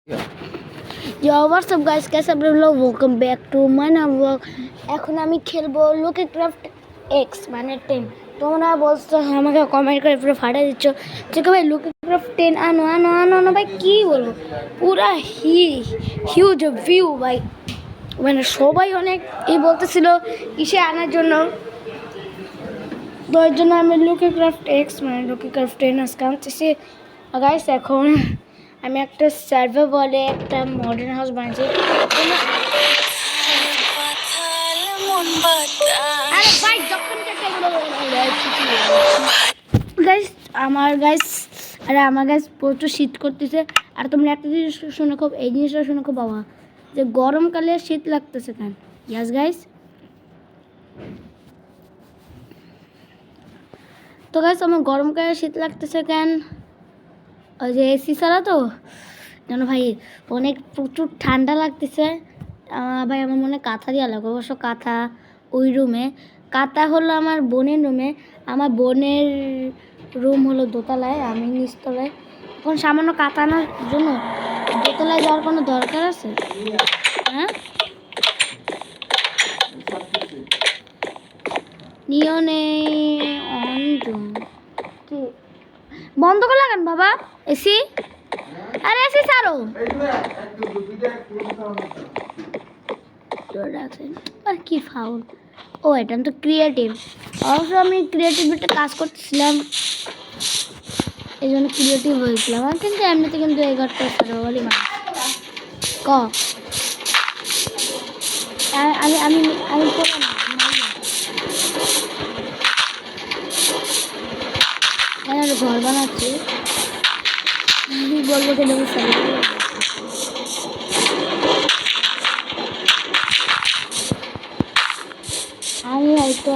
Yo, what's up guys? कैसे आप लोग? Welcome back to my vlog. এখন আমি খেলবো লুকি ক্রাফট এক্স মানে 10। তোমরা বলছো আমাকে কমেন্ট করে পুরো ফাটাই দিচ্ছ যে ভাই লুকি ক্রাফট 10 আনো আনো আনো আনো ভাই কি বলবো পুরা হিউজ ভিউ ভাই মানে সবাই অনেক বলতেছিল ইসে আনার জন্য তো এর জন্য আমি লুকি ক্রাফট এক্স মানে লুকি ক্রাফট 10 আজকে আনতেছি গাইস। এখন আমি একটা সার্ভে বলে একটা মডার্ন হাউস বানিয়েছি। আমার গাইস প্রচুর শীত করতেছে। আর তোমরা একটা জিনিস শুনে খুব এই জিনিসটা শুনে খুব বাবা যে গরমকালে শীত লাগতেছে কেন? ইয়াস গাইস, তো গাইস আমার গরমকালে শীত লাগতেছে কেন? ওই যে এসি ছাড়া তো জানো ভাই অনেক প্রচুর ঠান্ডা লাগতেছে। ভাই আমার মনে কাঁথা দিয়ে লাগবে, অবশ্য কাঁথা ওই রুমে, কাঁথা হলো আমার বোনের রুমে। আমার বোনের রুম হলো দোতলায়, আমি নিচতলায়। এখন সামান্য কাঁথা আনার জন্য দোতলায় যাওয়ার কোনো দরকার আছে? হ্যাঁ নিও নেই বন্ধ করে লাগান বাবা এসি। আরে এসি ছাড়ো আর কি ফাউল। ও এটা তো ক্রিয়েটিভ, অবশ্য আমি ক্রিয়েটিভ একটা কাজ করতেছিলাম এই জন্য ক্রিয়েটিভ হয়েছিলাম। আর কিন্তু এমনিতে কিন্তু এই ঘরটা ছাড়ো বলি মা ক আমি আমি আমি ঘর বানাচ্ছি বলবো কেন আমি হয়তো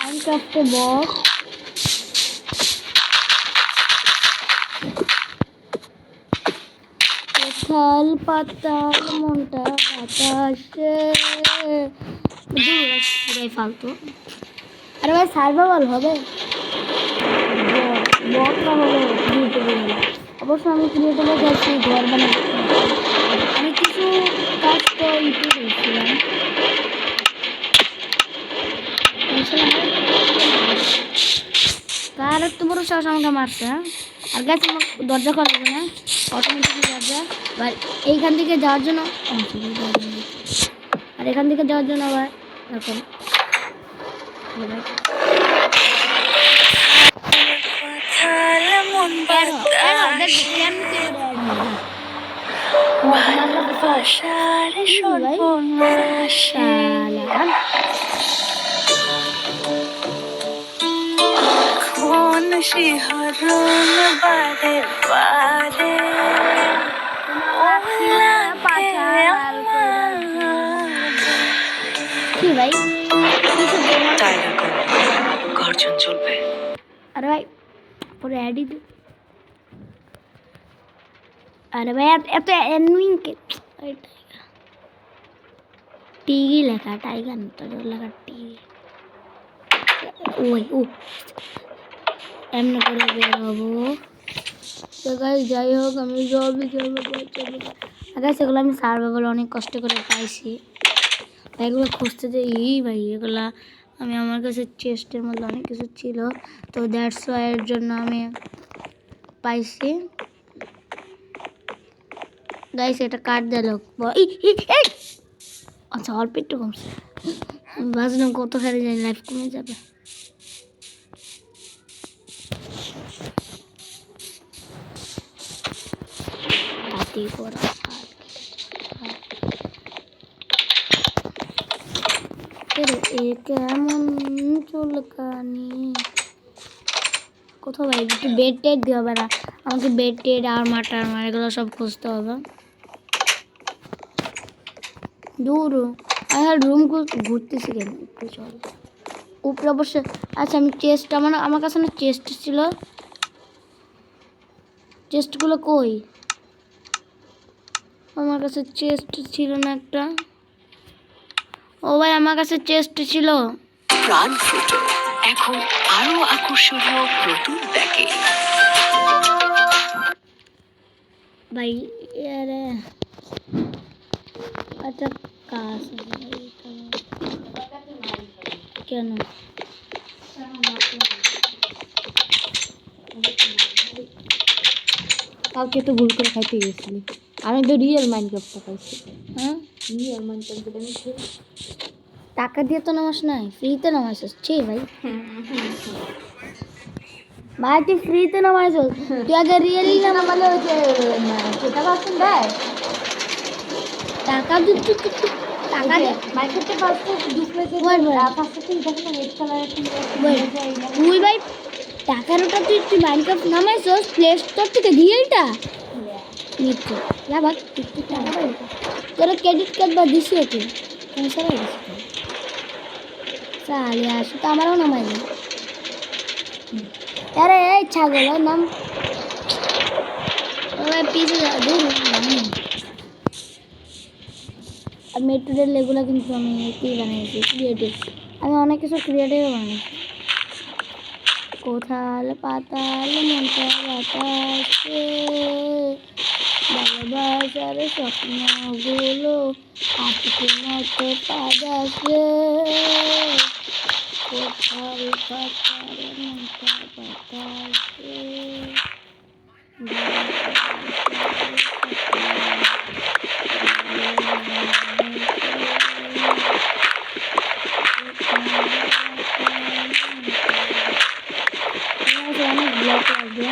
মাইনক্রাফটে বস কোথাল পাতাল মনটা বাতাসে পুরাই ফালতু। আরে ভাই সার্ভাইভাল হবে বটটা হলো ক্রিয়েটিভ। অবশ্য আমি ক্রিয়েটিভে যাচ্ছি ঘর বানাতে। আমি কিছু কাজ তো ইতে করেছিলাম। কার এত বড় সাহস আমাকে মারছে? আর গাছ আমার দরজা খোলা যাবে না, অটোমেটিক দরজা। আর এইখান থেকে যাওয়ার জন্য আর এখান থেকে যাওয়ার জন্য আবার এখন কি ভাই গর্জন চলবে। আরে ভাই পরে অ্যাডি আরে ভাই এত অ্যানোয়িং কে? টিগি লেখা টাইগার না তো লেখা টিগি। ওই ও এমনি করে বের হবো। তো গাইস যাই হোক আমি জবই করবো আগে সেগুলো আমি সার্ভাইভাল অনেক কষ্ট করে পাইছি। এগুলো খুঁজতে যে ভাই এগুলা আমি আমার কাছে চেস্টের মধ্যে অনেক কিছু ছিল, তো দ্যাটস ওয়াই এর জন্য আমি পাইছি। গাইস এটা কাট দিল আচ্ছা অল্প একটু কমছে। আমি ভাবছিলাম কত ফেলে যাই লাইফ কমে যাবে। কেমন চুলকানি কোথাও ভাই একটু বেড টেড দিয়ে হবে না, আমাকে বেড টেড আর্মার টার্মার এগুলো সব খুঁজতে হবে। দূর আর রুম ঘুরতেছি কেন একটু চল উপরে অবশ্যই। আচ্ছা আমি চেস্ট আমার কাছে না চেস্ট ছিল, চেস্টগুলো কই? আমার কাছে চেস্ট ছিল না একটা। ও ভাই আমার কাছে চেস্ট ছিল। প্রাণ ফুটো এখন আরো আকর্ষণীয় নতুন প্যাকেজ ভাই यारे अच्छा কাজ কেন কালকে তো ভুল করে খাইতে গেছিলি আমি তো রিয়েল মাইনক্রাফটটা পাইছি হ্যাঁ রিয়েল মাইনক্রাফট আমি টাকা দিয়ে তো নামাস নাই ফ্রিতে নামাইছিস ছি ভাই ভাই তুই ফ্রিতে নামাইছিস তুই আগে রিয়েলি মানে ওই যে সেটা ভাবছেন দেয় টাকা দিচ্ছি টাকা দে মাইক্রোফোনটা ফার্স্টে ডিসপ্লেতে ফার্স্টে তুই দেখেন রেড কালার তুই ভাই টাকার ওটা তুই মাইনক্রাফট নামাইছিস প্লে স্টোর থেকে রিয়েলটা নিচ্ছে যা ভাগ তুই টাকা পাই তোর ক্রেডিট কার্ড বা দিছি ওকে পয়সা পাই দিছি চালে আসি তো আমারও নামাই দে আরে এই ছাগলের নাম ওরা পিছে যা দূর আর মেট্রোডের লেগুলো কিন্তু আমি কি বানিয়েছি ক্রিয়েটিভ আমি অনেক কিছু ক্রিয়েটিভ বানিয়েছি কোথাল পাতাল মনটা বাতাসে ভালোবাসার স্বপ্নগুলো আজকে মতো পাদাসে কোথাল পাতাল মনটা বাতাসে অনেক ব্লক লাগবে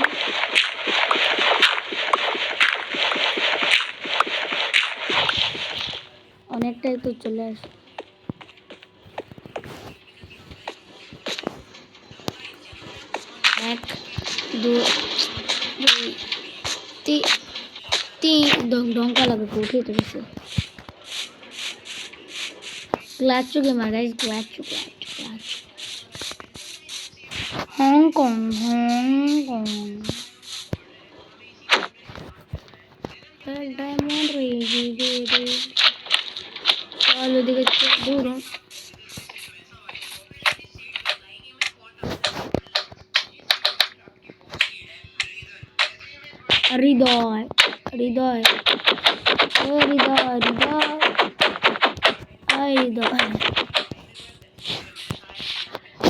অনেকটাই তো চলে আসে এক দুই তিন ডঙ্কা লাগবে উঠে তো গেছে ক্লাচো গেমার গাইস ক্লাচো হংকং ডায়মন্ড রে চলো দিকে দূর হৃদয় হৃদয় ও হৃদয় হৃদয় হৃদয়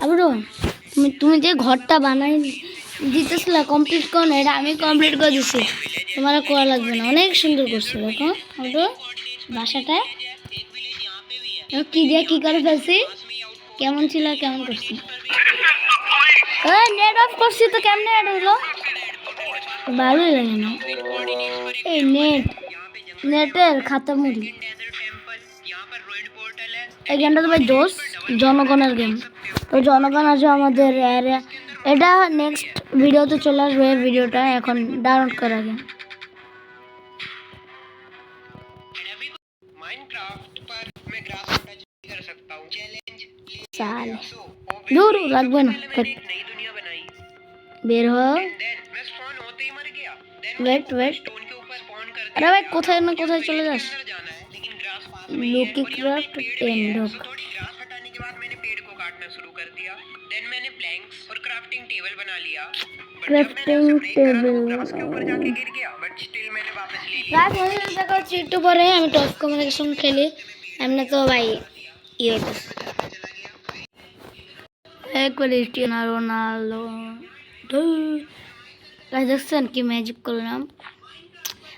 আবরো তুমি যে ঘরটা বানাই দিতেছিল কমপ্লিট করো না এটা আমি কমপ্লিট করে দিছি তোমার করা লাগবে না অনেক সুন্দর করছো দেখো আবরো বাসাটা কি দিয়ে কি করে ফেলছি কেমন ছিল কেমন করছি নেট অফ করছি তো কেমনে অ্যাড হলো ভালোই লাগে না এই নেটের খাতা মুড়ি এই গেমটা তো ভাই দোষ জনগণের গেম তো জনগণ আছে আমাদের এটা নেক্সট ভিডিওতে চলে আসবে ভিডিওটা এখন ডাউনলোড করা গেম साले दूर লাগবে না বের হ ওয়েট আরে ভাই কোথায় না কোথায় চলে যাস লুকি ক্রাফট 10 ঢোক क्राफ्टिंग टेबल রাত হয়ে দেখা হচ্ছে একটু পরে আমি টপ কমিউনিকেশন খেলি এমনি তো ভাই ইয়ে ক্রিস্টিয়ানো রোনাল্ডো গাইস দেখছেন কি ম্যাজিক করলাম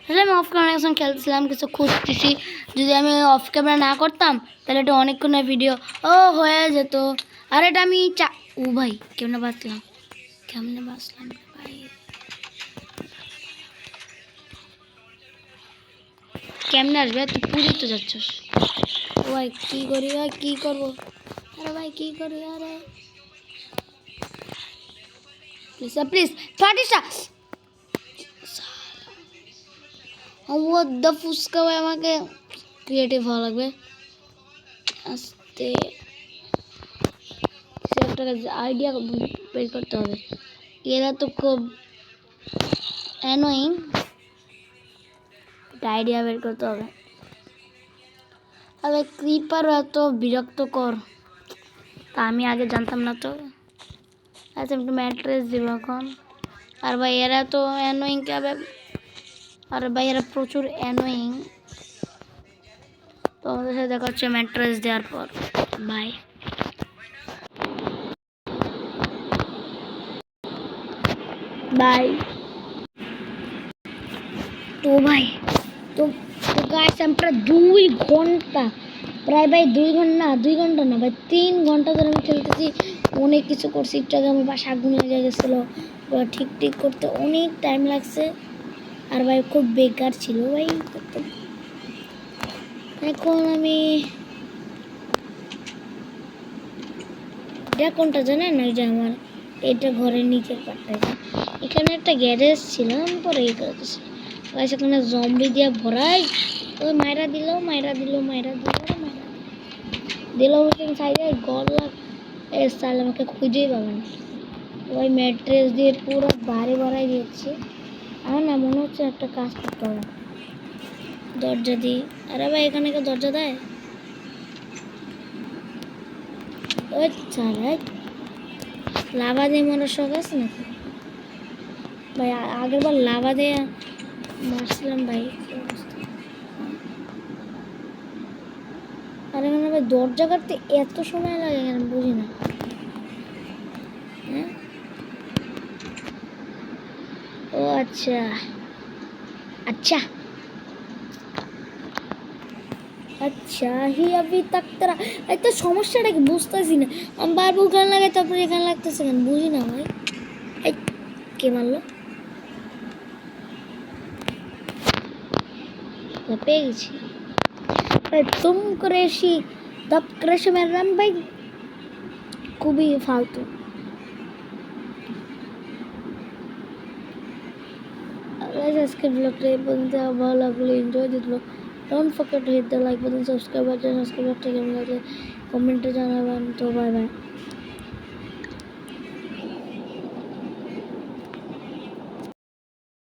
তাহলে আমি অফ কমিউনিকেশন খেলছিলাম কিছু খুঁজতেছি যদি আমি অফ ক্যামেরা না করতাম তাহলে এটা অনেকক্ষণের ভিডিও হয়ে যেত আর এটা আমি ও ভাই কেমনে বাঁচলাম ভাই কেমনে আসবে তুই পুরী তো যাচ্ছিস ও ভাই কি করি ভাই কি করবো আরে ভাই কি করি আরে প্লিজ ফাটিসা ও দ্য ফুসকা ভাই আমাকে ক্রিয়েটিভ হওয়া লাগবে আস্তে একটা আইডিয়া বের করতে হবে এরা তো খুব অ্যানোয়িং আইডিয়া বের করতে হবে আরে ক্রিপার এত বিরক্তকর তা আমি আগে জানতাম না তো আচ্ছা একটু ম্যাট্রেস দিব এখন আর ভাই এরা তো অ্যানোয়িং কে আর ভাই এরা প্রচুর অ্যানোয়িং। তো আমাদের সাথে দেখা হচ্ছে ম্যাট্রেস দেওয়ার পর। Bye bye. তো ভাই তো তো গাইস আমরা 2 ঘন্টা, প্রায় ভাই 2 ঘন্টা, 2 ঘন্টা না ভাই 3 ঘন্টা ধরে আমি খেলতেছি। অনেক কিছু করছি, একটু আগে আমার বাসা আগুন লেগে গেছিলো, ঠিক ঠিক করতে অনেক টাইম লাগছে। আর ভাই খুব বেকার ছিল ভাই। এখন আমি এটা কোনটা জানেন না, যে আমার এটা ঘরের নিচের পাটটা, এখানে একটা গ্যারেজ ছিল, আমি পরে ইয়ে করে দিচ্ছি। সেখানে জম্বি দিয়ে ভরাই, ওই মাইরা দিল মাইরা দিল মাইরা দিল মাইরা দিল হোসেন সাইডে গলা সাল আমাকে খুঁজেই পাবে না। ওই ম্যাট্রেস দিয়ে পুরো বাড়ি ভরাই দিয়েছি। আমার না মনে হচ্ছে একটা কাজ করতে হবে, দরজা দিই। আরে ভাই এখানে কেউ দরজা দেয়? ওই চালাই লাভা দিয়ে মরার শখ আছে নাকি ভাই? আগের বার লাভা দিয়ে মারছিলাম ভাই, কি অবস্থা। আর এখানে ভাই দরজা কাটতে এত সময় লাগে কেন বুঝি না। হ্যাঁ ও আচ্ছা আচ্ছা আচ্ছা হি আবি তাক তারা। এই তো সমস্যাটা কি বুঝতেছি না, আমি বারবার ওখানে লাগাই তারপরে এখানে লাগতেছে কেন বুঝি না ভাই। এই কে মারলো? পেয়ে গেছি ভাই। তুম করে এসি তপ করে এসে মারলাম ভাই, খুবই ফালতু। আজকের ব্লগটা এই পর্যন্ত, ভালো লাগলে এনজয় দিত। Don't forget to hit the like button, subscribe button, subscribe button কেমন লাগলে কমেন্টে জানাবেন। তো বাই বাই।